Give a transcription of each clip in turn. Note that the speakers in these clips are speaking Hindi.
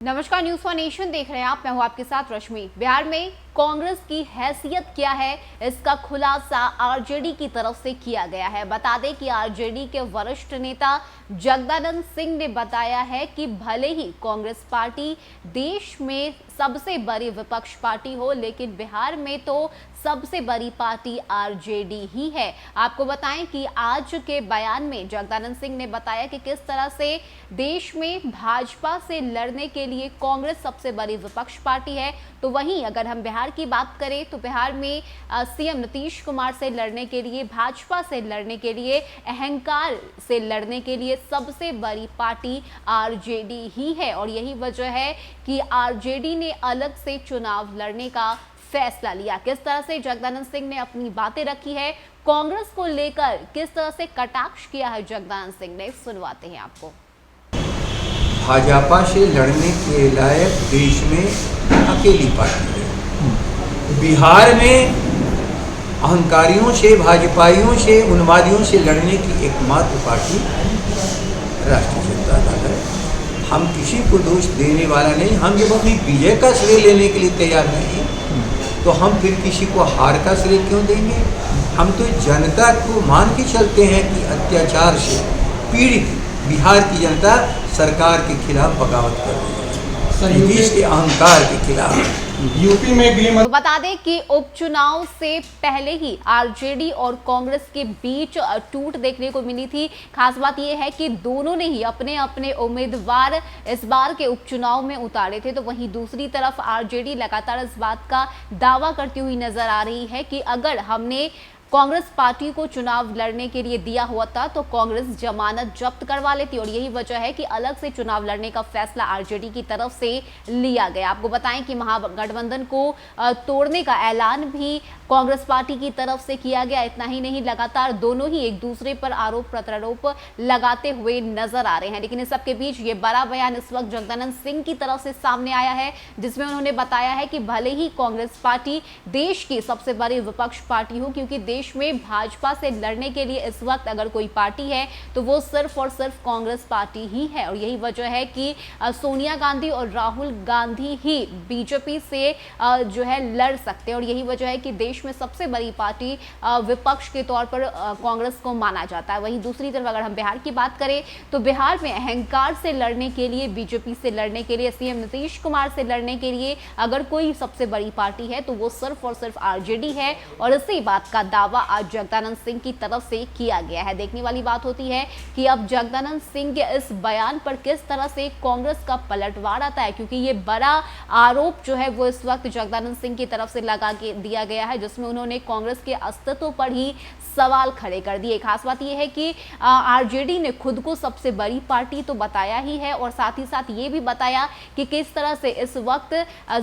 नमस्कार, न्यूज फॉर नेशन देख रहे हैं आप। मैं हूं आपके साथ रश्मि। बिहार में कांग्रेस की हैसियत क्या है, इसका खुलासा आरजेडी की तरफ से किया गया है। बता दें कि आरजेडी के वरिष्ठ नेता जगदानंद सिंह ने बताया है कि भले ही कांग्रेस पार्टी देश में सबसे बड़ी विपक्ष पार्टी हो, लेकिन बिहार में तो सबसे बड़ी पार्टी आरजेडी ही है। आपको बताएं कि आज के बयान में जगदानंद सिंह ने बताया कि किस तरह से देश में भाजपा से लड़ने के लिए कांग्रेस सबसे बड़ी विपक्ष पार्टी है। तो वहीं अगर हम बिहार की बात करें तो बिहार में सीएम नीतीश कुमार से लड़ने के लिए, भाजपा से लड़ने के लिए, अहंकार से लड़ने के लिए सबसे बड़ी पार्टी आरजेडी ही है। और यही वजह है कि आरजेडी ने अलग से चुनाव लड़ने का फैसला लिया। किस तरह से जगदानंद सिंह ने अपनी बातें रखी है, कांग्रेस को लेकर किस तरह से कटाक्ष किया है जगदानंद सिंह ने, सुनवाते हैं आपको। भाजपा से लड़ने के लायक देश में अकेली पार्टी है। बिहार में अहंकारियों से, भाजपाइयों से, उन्मादियों से लड़ने की एकमात्र पार्टी राष्ट्रीय जनता दल है। हम किसी को दोष देने वाला नहीं। हम जब अपनी विजय का श्रेय लेने के लिए तैयार नहीं तो हम फिर किसी को हार का श्रेय क्यों देंगे। हम तो जनता को मान के चलते हैं कि अत्याचार से पीड़ित बिहार की जनता सरकार के खिलाफ बगावत कर रही है, नीतीश के अहंकार के खिलाफ। यूपी में तो बता दें कि उपचुनाव से पहले ही आरजेडी और कांग्रेस के बीच टूट देखने को मिली थी। खास बात यह है कि दोनों ने ही अपने अपने उम्मीदवार इस बार के उपचुनाव में उतारे थे। तो वहीं दूसरी तरफ आरजेडी लगातार इस बात का दावा करती हुई नजर आ रही है कि अगर हमने कांग्रेस पार्टी को चुनाव लड़ने के लिए दिया हुआ था तो कांग्रेस जमानत जब्त करवा लेती। और यही वजह है कि अलग से चुनाव लड़ने का फैसला आरजेडी की तरफ से लिया गया। आपको बताएं कि महागठबंधन को तोड़ने का ऐलान भी कांग्रेस पार्टी की तरफ से किया गया। इतना ही नहीं, लगातार दोनों ही एक दूसरे पर आरोप प्रत्यारोप लगाते हुए नजर आ रहे हैं। लेकिन इस सबके बीच ये बड़ा बयान इस वक्त जगदानंद सिंह की तरफ से सामने आया है, जिसमें उन्होंने बताया है कि भले ही कांग्रेस पार्टी देश की सबसे बड़ी विपक्ष पार्टी हो, क्योंकि देश में भाजपा से लड़ने के लिए इस वक्त अगर कोई पार्टी है तो वो सिर्फ और सिर्फ कांग्रेस पार्टी ही है। और यही वजह है कि सोनिया गांधी और राहुल गांधी ही बीजेपी से जो है लड़ सकते हैं। और यही वजह है कि देश में सबसे बड़ी पार्टी विपक्ष के तौर पर कांग्रेस को माना जाता है। वहीं दूसरी तरफ अगर हम बिहार की बात करें तो बिहार में अहंकार से लड़ने के लिए, बीजेपी से लड़ने के लिए, सीएम नीतीश कुमार से लड़ने के लिए अगर कोई सबसे बड़ी पार्टी है तो वो सिर्फ और सिर्फ आरजेडी है। और इसी बात का दावा आज जगदानंद सिंह की तरफ से किया गया है। देखने वाली बात होती है कि अब जगदानंद सिंह के इस बयान पर किस तरह से कांग्रेस का पलटवार आता है, क्योंकि ये बड़ा आरोप जो है वो इस वक्त जगदानंद सिंह की तरफ से लगा के दिया गया है, जिसमें उन्होंने कांग्रेस के अस्तित्व पर ही सवाल खड़े कर दिए। खास बात यह है कि आरजेडी ने खुद को सबसे बड़ी पार्टी तो बताया ही है और साथ ही साथ ये भी बताया कि किस तरह से इस वक्त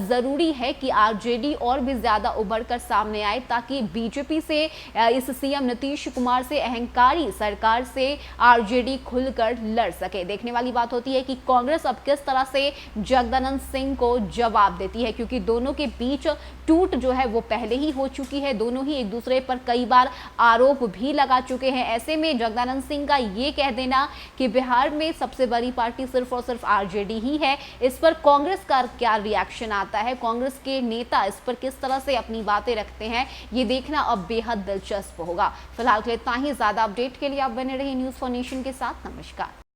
जरूरी है कि आरजेडी और भी ज्यादा उभर कर सामने आए, ताकि बीजेपी से, इस सीएम नीतीश कुमार से, अहंकारी सरकार से आरजेडी खुलकर लड़ सके। देखने वाली बात होती है कि कांग्रेस अब किस तरह से जगदानंद सिंह को जवाब देती है, क्योंकि दोनों के बीच टूट जो है वो पहले ही हो चुकी है। दोनों ही एक दूसरे पर कई बार आरोप भी लगा चुके हैं। ऐसे में जगदानंद सिंह का ये कह देना कि बिहार में सबसे बड़ी पार्टी सिर्फ और सिर्फ आरजेडी ही है, इस पर कांग्रेस का क्या रिएक्शन आता है, कांग्रेस के नेता इस पर किस तरह से अपनी बातें रखते हैं, ये देखना अब बेहद दिलचस्प होगा। फिलहाल के लिए इतना ही। ज्यादा अपडेट के लिए आप बने रहिए न्यूज फॉर नेशन के साथ। नमस्कार।